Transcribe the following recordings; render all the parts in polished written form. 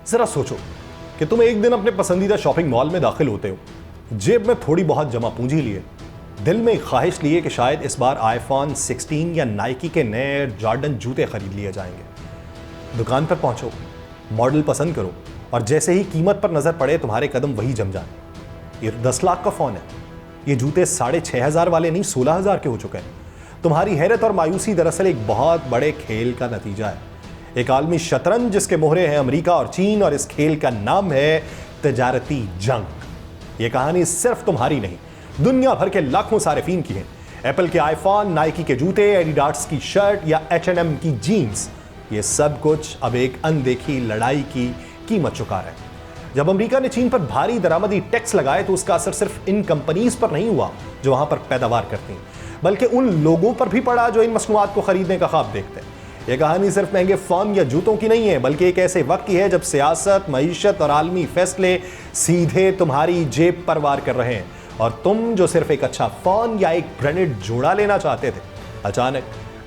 जरा सोचो कि तुम एक दिन अपने पसंदीदा शॉपिंग मॉल में दाखिल होते हो, जेब में थोड़ी बहुत जमा पूंजी लिए, दिल में ख्वाहिश लिए कि शायद इस बार आईफोन 16 या नाइकी के नए जॉर्डन जूते खरीद लिए जाएंगे। दुकान पर पहुंचो, मॉडल पसंद करो और जैसे ही कीमत पर नजर पड़े तुम्हारे कदम वही जम जाए। ये 10 लाख का फोन है, ये जूते 6,500 वाले नहीं 16,000 के हो चुके हैं। तुम्हारी हैरत और मायूसी दरअसल एक बहुत बड़े खेल का नतीजा है, एक आलमी शतरंज जिसके मोहरे हैं अमेरिका और चीन, और इस खेल का नाम है तजारती जंग। ये कहानी सिर्फ तुम्हारी नहीं, दुनिया भर के लाखों सारिफीन की है। एप्पल के आईफोन, नाइकी के जूते, एडिडास की शर्ट या H&M की जीन्स, ये सब कुछ अब एक अनदेखी लड़ाई की कीमत चुका रहा है। जब अमेरिका ने चीन पर भारी दरामदी टैक्स लगाए तो उसका असर सिर्फ इन कंपनीज पर नहीं हुआ जो वहां पर पैदावार करती हैं, बल्कि उन लोगों पर भी पड़ा जो इन मसनूआत को खरीदने का ख्वाब देखते हैं। यह कहानी सिर्फ महंगे फोन या जूतों की नहीं है, बल्कि एक ऐसे वक्त की है जब सियासत, मईशत और आलमी फैसले सीधे तुम्हारी जेब पर वार कर रहे हैं, और तुम जो सिर्फ एक अच्छा फोन या एक ब्रांडेड जोड़ा लेना चाहते थे, अचानक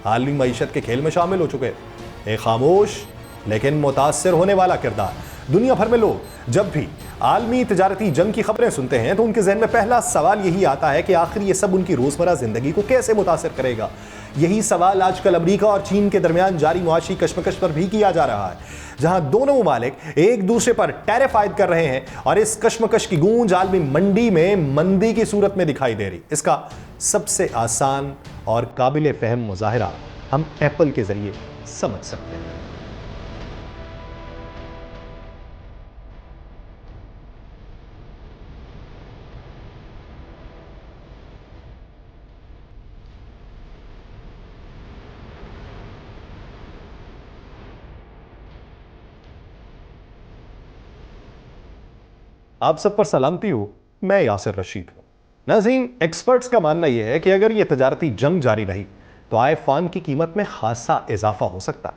आलमी मईशत के खेल में शामिल हो चुके। एक खामोश लेकिन मुतासिर होने वाला किरदार। दुनिया भर में लोग जब भी आलमी तिजारती जंग की खबरें सुनते हैं तो उनके जहन में पहला सवाल यही आता है कि आखिर ये सब उनकी रोजमर्रा जिंदगी को कैसे मुतासिर करेगा। यही सवाल आजकल अमेरिका और चीन के दरमियान जारी मुआशी कशमकश पर भी किया जा रहा है, जहां दोनों ममालिक एक दूसरे पर टैरिफ आयद कर रहे हैं और इस कशमकश की गूंज आलमी मंडी में मंदी की सूरत में दिखाई दे रही। इसका सबसे आसान और काबिल फहम मुजाहिरा हम एप्पल के जरिए समझ सकते हैं। आप सब पर सलामती हो, मैं यासिर रशीद हूं। नाज़रीन, एक्सपर्ट्स का मानना यह है कि अगर यह तजारती जंग जारी रही तो आईफोन की कीमत में खासा इजाफा हो सकता है,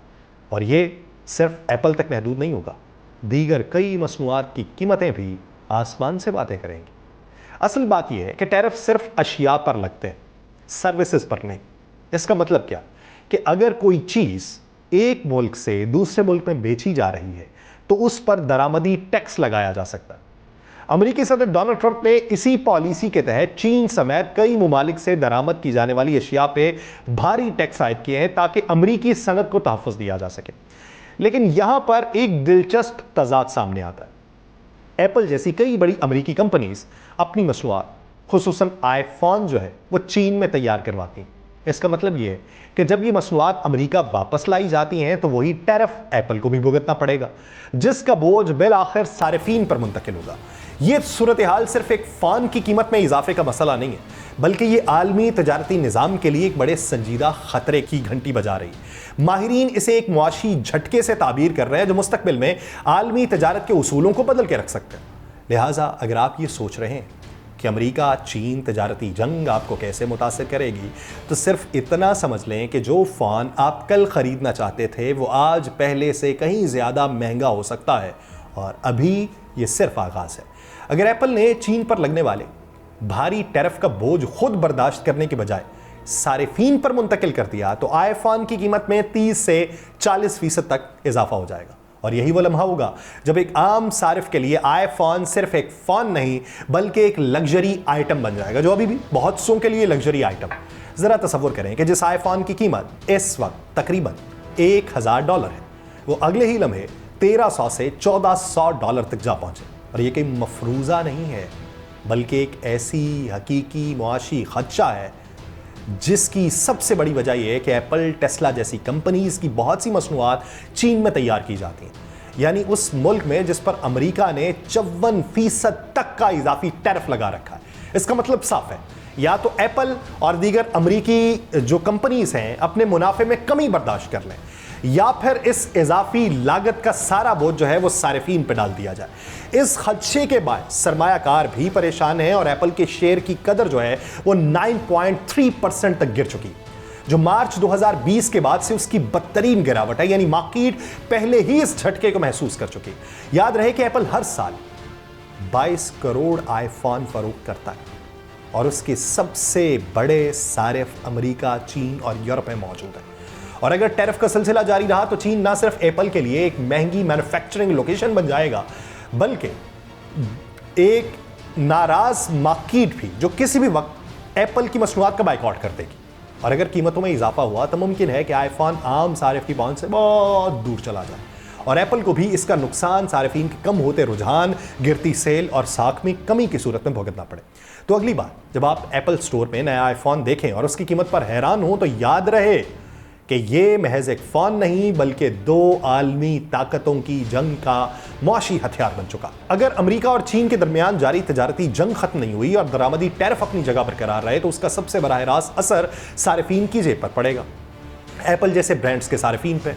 और यह सिर्फ एप्पल तक महदूद नहीं होगा। दीगर कई मसनूआत की कीमतें भी आसमान से बातें करेंगी। असल बात यह है कि टैरिफ सिर्फ अशिया पर लगते हैं, सर्विसेज पर नहीं। इसका मतलब क्या कि अगर कोई चीज़ एक मुल्क से दूसरे मुल्क में बेची जा रही है तो उस पर दरामदी टैक्स लगाया जा सकता है। अमेरिकी सदर डोनाल्ड ट्रंप ने इसी पॉलिसी के तहत चीन समेत कई मुमालिक से दरामद की जाने वाली अशिया पे भारी टैक्स आयद किए हैं ताकि अमेरिकी सनत को तहफ़्फ़ुज़ दिया जा सके। लेकिन यहां पर एक दिलचस्प तज़ाद सामने आता है। एप्पल जैसी कई बड़ी अमेरिकी कंपनीज अपनी मसनूआत, खुसूसन आईफोन जो है वो चीन में तैयार करवाती हैं। इसका मतलब यह है कि जब ये मसनूआत अमेरिका वापस लाई जाती हैं तो वही टैरिफ एप्पल को भी भुगतना पड़ेगा, जिसका बोझ बिल आखिर सारिफीन पर मुंतकिल होगा। यह सूरत हाल सिर्फ एक फ़ोन की कीमत में इजाफे का मसला नहीं है, बल्कि यह आलमी तजारती निज़ाम के लिए एक बड़े संजीदा खतरे की घंटी बजा रही है। माहिरीन इसे एक मुआशी झटके से ताबीर कर रहे हैं जो मुस्तकबिल में आलमी तजारत के उसूलों को बदल के रख सकते हैं। लिहाजा अगर आप ये सोच रहे हैं कि अमेरिका चीन तजारती जंग आपको कैसे मुतासिर करेगी, तो सिर्फ इतना समझ लें कि जो फ़ोन आप कल ख़रीदना चाहते थे वो आज पहले से कहीं ज़्यादा महंगा हो सकता है, और अभी ये सिर्फ आगाज़ है। अगर एप्पल ने चीन पर लगने वाले भारी टैरिफ का बोझ खुद बर्दाश्त करने के बजाय सारिफीन पर मुंतकिल कर दिया तो आईफोन की कीमत में 30 से 40% तक इजाफा हो जाएगा। और यही वो लम्हा होगा जब एक आम सारिफ के लिए आईफोन सिर्फ एक फ़ोन नहीं बल्कि एक लग्जरी आइटम बन जाएगा, जो अभी भी बहुत सौ के लिए लग्जरी आइटम। ज़रा तसव्वुर करें कि जिस आईफोन की कीमत इस वक्त तकरीबन $1,000 है, वो अगले ही लम्हे $1,300 से $1,400 तक जा पहुंचे। और ये कोई मफरूज़ा नहीं है, बल्कि एक ऐसी हकीकी मुआशी खदशा है जिसकी सबसे बड़ी वजह यह है कि एप्पल, टेस्ला जैसी कंपनीज की बहुत सी मसनूआत चीन में तैयार की जाती हैं, यानी उस मुल्क में जिस पर अमेरिका ने 54% तक का इजाफी टैरिफ लगा रखा है। इसका मतलब साफ है, या तो एप्पल और दीगर अमेरिकी जो कंपनीज हैं अपने मुनाफे में कमी बर्दाश्त कर लें, या फिर इस इजाफी लागत का सारा बोझ जो है वो सारिफीन पे डाल दिया जाए। इस खदशे के बाद सरमायाकार भी परेशान है और एप्पल के शेयर की कदर जो है वो 9.3% तक गिर चुकी, जो मार्च 2020 के बाद से उसकी बदतरीन गिरावट है। यानी मार्केट पहले ही इस झटके को महसूस कर चुकी। याद रहे कि एप्पल हर साल 22 करोड़ आईफोन फरोख्त करता है और उसके सबसे बड़े सारिफ अमेरिका, चीन और यूरोप में मौजूद है। और अगर टैरिफ का सिलसिला जारी रहा तो चीन ना सिर्फ एप्पल के लिए एक महंगी मैन्युफैक्चरिंग लोकेशन बन जाएगा, बल्कि एक नाराज मार्केट भी जो किसी भी वक्त एप्पल की मसनूआत का बाइकआउट कर देगी। और अगर कीमतों में इजाफा हुआ तो मुमकिन है कि आईफोन आम सारिफ की पहुंच से बहुत दूर चला जाए और एप्पल को भी इसका नुकसान सारिफीन के कम होते रुझान, गिरती सेल और साख में कमी की सूरत में भुगतना पड़े। तो अगली बार जब आप एप्पल स्टोर में नया आईफोन देखें और उसकी कीमत पर हैरान हो तो याद रहे कि ये महज एक फोन नहीं बल्कि दो आलमी ताकतों की जंग का मुआशी हथियार बन चुका। अगर अमेरिका और चीन के दरमियान जारी तजारती जंग खत्म नहीं हुई और दरामदी टैरिफ अपनी जगह बरकरार रहे तो उसका सबसे बराह रास्त असर सारिफीन की जेब पर पड़ेगा, एप्पल जैसे ब्रांड्स के सारिफीन पे।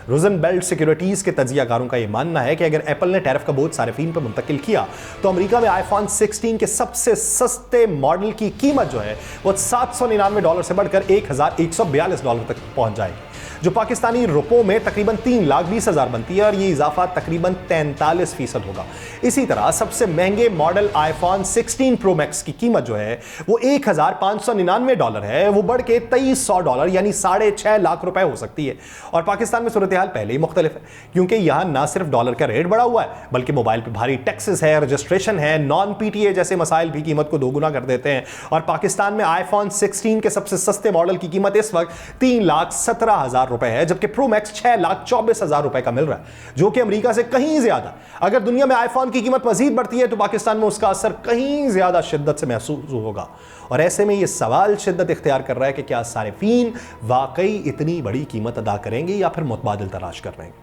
रोजनबेल्ट सिक्योरिटीज के तजियाकारों का यह मानना है कि अगर एप्पल ने टैरिफ का बोझ सारिफीन पर मुंतकिल किया तो अमेरिका में आईफोन 16 के सबसे सस्ते मॉडल की कीमत जो है वो $799 से बढ़कर $1142 तक पहुंच जाएगी, जो पाकिस्तानी रुपयों में तकरीबन 3,20,000 बनती है और ये इजाफा तकरीबन 43% होगा। इसी तरह सबसे महंगे मॉडल आईफोन 16 प्रो मैक्स की कीमत जो है वो $1,599 है, वो बढ़ के $2,300 यानी 6.5 लाख रुपए हो सकती है। और पाकिस्तान में सूरत हाल पहले ही मुख्तलिफ है, क्योंकि यहां ना सिर्फ डॉलर का रेट बढ़ा हुआ है बल्कि मोबाइल पर भारी टैक्सेस है, रजिस्ट्रेशन है, नॉन पीटीए जैसे मसाइल भी कीमत को दोगुना कर देते हैं। और पाकिस्तान में आईफोन 16 के सबसे सस्ते मॉडल की कीमत इस वक्त 3,17,000 रुपए है, जबकि प्रो मैक्स 6,24,000 रुपए का मिल रहा है, जो कि अमेरिका से कहीं ज्यादा। अगर दुनिया में आईफोन की कीमत मजीद बढ़ती है तो पाकिस्तान में उसका असर कहीं ज्यादा शिद्दत से महसूस होगा। और ऐसे में यह सवाल शिद्दत इख्तियार कर रहा है कि क्या सारिफीन वाकई इतनी बड़ी कीमत अदा करेंगे या फिर मुतबादिल तलाश कर रहे हैं।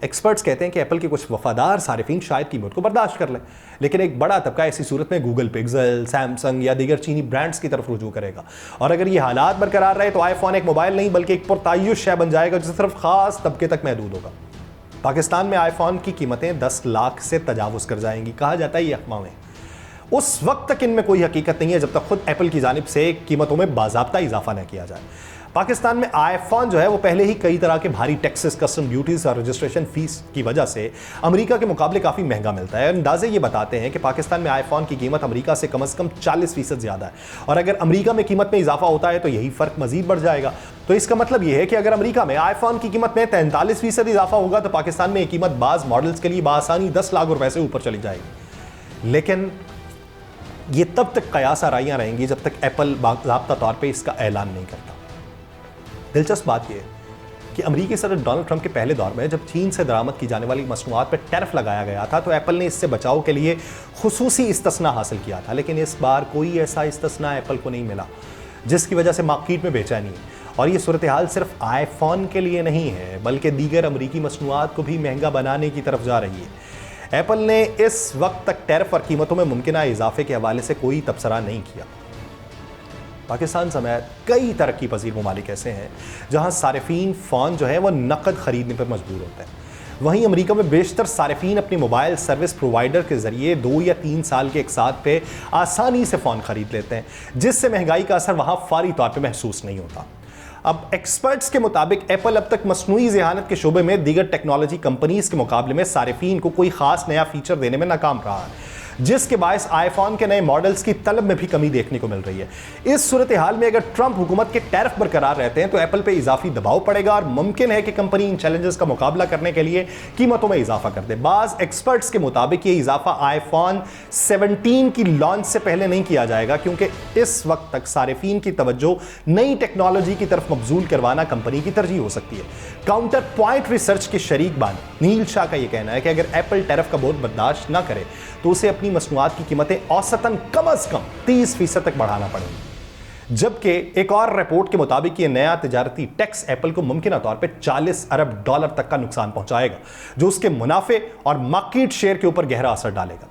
एक्सपर्ट्स कहते हैं कि एप्पल के कुछ वफादार सारिफीन शायद कीमत को बर्दाश्त कर लें, लेकिन एक बड़ा तबका ऐसी सूरत में गूगल पिक्सल, सैमसंग या दीगर चीनी ब्रांड्स की तरफ रुजू करेगा। और अगर ये हालात बरकरार रहे तो आईफोन एक मोबाइल नहीं बल्कि एक पुरतायुश शय बन जाएगा जो सिर्फ खास तबके तक महदूद होगा। पाकिस्तान में आईफोन की कीमतें 10 लाख से तजावुज कर जाएंगी, कहा जाता है ये अफवाह में। उस वक्त तक इनमें कोई हकीकत नहीं है जब तक खुद एप्पल की जानिब से कीमतों में बाज़ाब्ता इजाफा न किया जाए। पाकिस्तान में आईफोन जो है वो पहले ही कई तरह के भारी टैक्सेस, कस्टम ड्यूटीज और रजिस्ट्रेशन फीस की वजह से अमेरिका के मुकाबले काफ़ी महंगा मिलता है। अंदाजे ये बताते हैं कि पाकिस्तान में आईफोन की कीमत अमेरिका से कम 40% ज़्यादा है और अगर अमेरिका में कीमत में इजाफा होता है तो यही फ़र्क मजीद बढ़ जाएगा। तो इसका मतलब यह है कि अगर अमेरिका में आईफोन की कीमत में 43% इजाफा होगा तो पाकिस्तान में यह कीमत बाज़ मॉडल्स के लिए बासानी 10 लाख रुपए से ऊपर चली जाएगी। लेकिन ये तब तक कयास आराइयाँ रहेंगी जब तक एप्पल बाकायदा तौर पर इसका ऐलान नहीं करता। दिलचस्प बात यह है कि अमेरिकी सदर डोनाल्ड ट्रंप के पहले दौर में जब चीन से दरामद की जाने वाली मसनूआत पर टैरिफ लगाया गया था तो एप्पल ने इससे बचाव के लिए खुसूसी इस्तस्ना हासिल किया था, लेकिन इस बार कोई ऐसा इस्तस्ना एप्पल को नहीं मिला, जिसकी वजह से मार्केट में बेचैनी है। और ये सूरत हाल सिर्फ आईफोन के लिए नहीं है बल्कि दीगर अमेरिकी मसनूआत को भी महंगा बनाने की तरफ जा रही है। एप्पल ने इस वक्त तक टैरिफ और कीमतों में मुमकिन इजाफे के हवाले से कोई तबसरा नहीं किया। पाकिस्तान समेत कई तरक्की पजीर ममालिक ऐसे हैं जहां सारिफीन फ़ोन जो है वह नकद खरीदने पर मजबूर होते हैं। वहीं अमेरिका में बेशतर सारिफीन अपने मोबाइल सर्विस प्रोवाइडर के जरिए 2 या 3 साल के एक साथ पे आसानी से फ़ोन खरीद लेते हैं, जिससे महंगाई का असर वहां फौरी तौर पर महसूस नहीं होता। अब एक्सपर्ट्स के मुताबिक एप्पल अब तक मसनूई ज़हानत के शोबे में दीगर टेक्नोलॉजी कंपनीज के मुकाबले में सारिफीन को कोई खास नया फीचर देने में नाकाम रहा है, जिसके बायस आईफोन के नए मॉडल्स की तलब में भी कमी देखने को मिल रही है। इस सूरत हाल में अगर ट्रंप हुकूमत के टैरिफ बरकरार रहते हैं तो एप्पल पे इजाफी दबाव पड़ेगा और मुमकिन है कि कंपनी इन चैलेंजेस का मुकाबला करने के लिए कीमतों में इजाफा कर दे। बाज एक्सपर्ट्स के मुताबिक ये इजाफा आईफोन 17 की लॉन्च से पहले नहीं किया जाएगा, क्योंकि इस वक्त तक सारिफीन की तवज्जो नई टेक्नोलॉजी की तरफ मबजूल करवाना कंपनी की तरजीह हो सकती है। काउंटर पॉइंट रिसर्च के शरीक बान नील शाह का यह कहना है कि अगर एप्पल टैरिफ का बोझ बर्दाश्त न करे तो उसे अपनी मसनूआत की कीमतें औसतन कम अज कम 30% तक बढ़ाना पड़ेगी। जबकि एक और रिपोर्ट के मुताबिक ये नया तिजारती टैक्स एप्पल को मुमकिन तौर पर $40 अरब तक का नुकसान पहुंचाएगा, जो उसके मुनाफे और मार्केट शेयर के ऊपर गहरा असर डालेगा।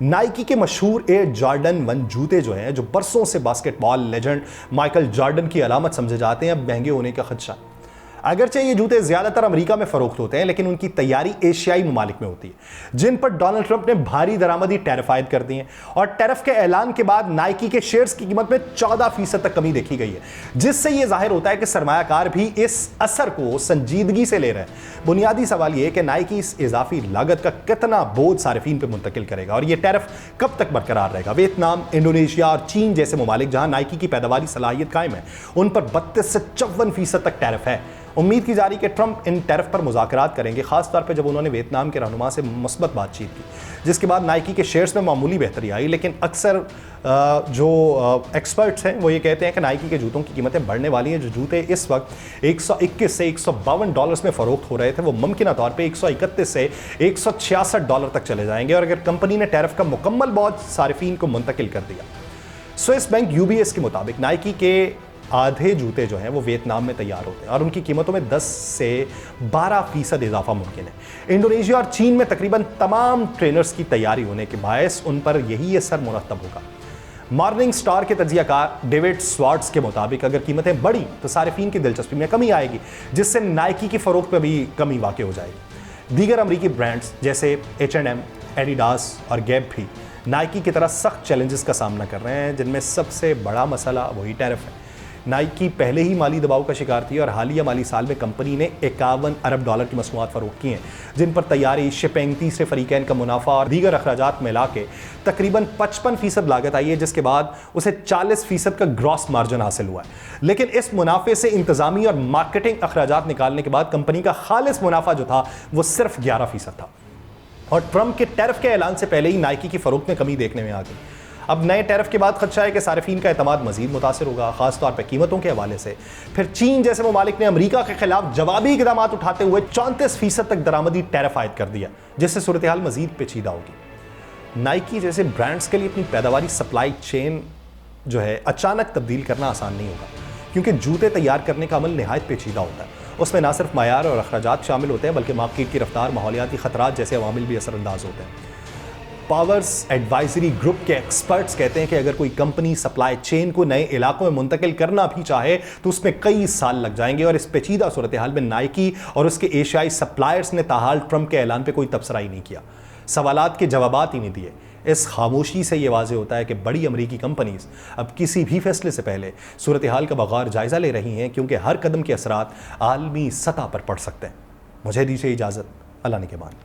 नाइकी के मशहूर एयर जॉर्डन 1 जूते जो हैं, जो बरसों से बास्केटबॉल लेजेंड माइकल जॉर्डन की अलामत समझे जाते हैं, अब महंगे होने का खदशा। अगरचे ये जूते ज्यादातर अमेरिका में फरोख्त होते हैं, लेकिन उनकी तैयारी एशियाई ममालिक में होती है, जिन पर डोनाल्ड ट्रंप ने भारी दरामदी टैरिफ आयद कर दी है। और टैरिफ के ऐलान के बाद नाइकी के शेयर्स की कीमत में 14% तक कमी देखी गई है, जिससे यह जाहिर होता है कि सरमायाकार भी इस असर को संजीदगी से ले रहे हैं। बुनियादी सवाल यह है कि नाइकी इस इजाफी लागत का कितना बोझ सारिफीन पर मुंतकिल करेगा और यह टैरिफ कब तक बरकरार रहेगा। वियतनाम, इंडोनेशिया और चीन जैसे ममालिक जहां नाइकी की पैदावारी सलाहियत कायम है, उन पर 32 से 54% तक टैरिफ है उम्मीद की जा रही कि ट्रंप इन टैरिफ पर मुज़ाकरात करेंगे, खासतौर पर जब उन्होंने वियतनाम के रहनुमा से मुस्बत बातचीत की, जिसके बाद नाइकी के शेयर्स में मामूली बेहतरी आई। लेकिन अक्सर जो एक्सपर्ट्स हैं वो ये कहते हैं कि नाइकी के जूतों की कीमतें बढ़ने वाली हैं। जो जूते इस वक्त 121 से $152 में फ़रोख्त हो रहे थे, वो मुमकिन तौर पे 131 से $166 तक चले जाएंगे। और अगर कंपनी ने टैरिफ का मुकम्मल बोझ सारिफीन को मुंतकिल कर दिया। स्विस बैंक UBS के मुताबिक नाइकी के आधे जूते जो हैं वो वियतनाम में तैयार होते हैं और उनकी कीमतों में 10 से 12% इजाफा मुमकिन है। इंडोनेशिया और चीन में तकरीबन तमाम ट्रेनर्स की तैयारी होने के बायस उन पर यही असर मुरतब होगा। मॉर्निंग स्टार के तजियाकार डेविड स्वार्ट्स के मुताबिक अगर कीमतें बढ़ी तो सारिफीन की दिलचस्पी में कमी आएगी, जिससे नाइकी की फरोख्त पर भी कमी वाक़ हो जाएगी। दीगर अमरीकी ब्रांड्स जैसे H&M, एडिडास और गैप भी नाइकी की तरह सख्त चैलेंजेस का सामना कर रहे हैं, जिनमें सबसे बड़ा मसला वही टैरिफ है। नाइकी पहले ही माली दबाव का शिकार थी और हालिया माली साल में कंपनी ने $51 अरब की मसनूआत फरोख्त की हैं, जिन पर तैयारी, शिपिंग, तीसरे फरीकैन का मुनाफा और दीगर अखराजात मिला के तकरीबन 55% लागत आई है, जिसके बाद उसे 40% का ग्रॉस मार्जिन हासिल हुआ है। लेकिन इस मुनाफे से इंतजामी और मार्केटिंग अखराजात निकालने के बाद कंपनी का खालिस मुनाफा जो था वो सिर्फ 11% था। और ट्रंप के टैरिफ के ऐलान से पहले ही नाइकी की फरोख्त में कमी देखने में आ गई। अब नए टैरिफ के बाद खदशा है कि सारिफीन का एतमाद मजीद मुतासर होगा, खासतौर पर कीमतों के हवाले से। फिर चीन जैसे ममालिक ने अमेरिका के खिलाफ जवाबी इकदाम उठाते हुए 34% तक दरामदी टैरिफ आयद कर दिया, जिससे सूरत हाल मजीद पेचीदा होगी। नाइकी जैसे ब्रांड्स के लिए अपनी पैदावारी सप्लाई चेन जो है अचानक तब्दील करना आसान नहीं होगा, क्योंकि जूते तैयार करने का अमल नहायत पेचीदा होता है। उसमें ना सिर्फ मायार और अखराजात शामिल होते हैं, बल्कि मार्केट की रफ्तार, माहौलियाती खतरात जैसे अवामिल भी असरअंदाज होते हैं। पावर्स एडवाइजरी ग्रुप के एक्सपर्ट्स कहते हैं कि अगर कोई कंपनी सप्लाई चेन को नए इलाकों में मुंतकिल करना भी चाहे तो उसमें कई साल लग जाएंगे। और इस पेचीदा सूरत हाल में नाइकी और उसके एशियाई सप्लायर्स ने ताहाल ट्रंप के ऐलान पर कोई तबसरा ही नहीं किया, सवालात के जवाबात ही नहीं दिए। इस खामोशी से यह वाज़ेह होता है कि बड़ी अमरीकी कंपनीज अब किसी भी फैसले से पहले सूरत हाल का बगौर जायज़ा ले रही हैं, क्योंकि हर कदम के असरात आलमी सतह पर पड़ सकते हैं। मुझे दीजिए इजाज़त, अल्लाह ने के मान।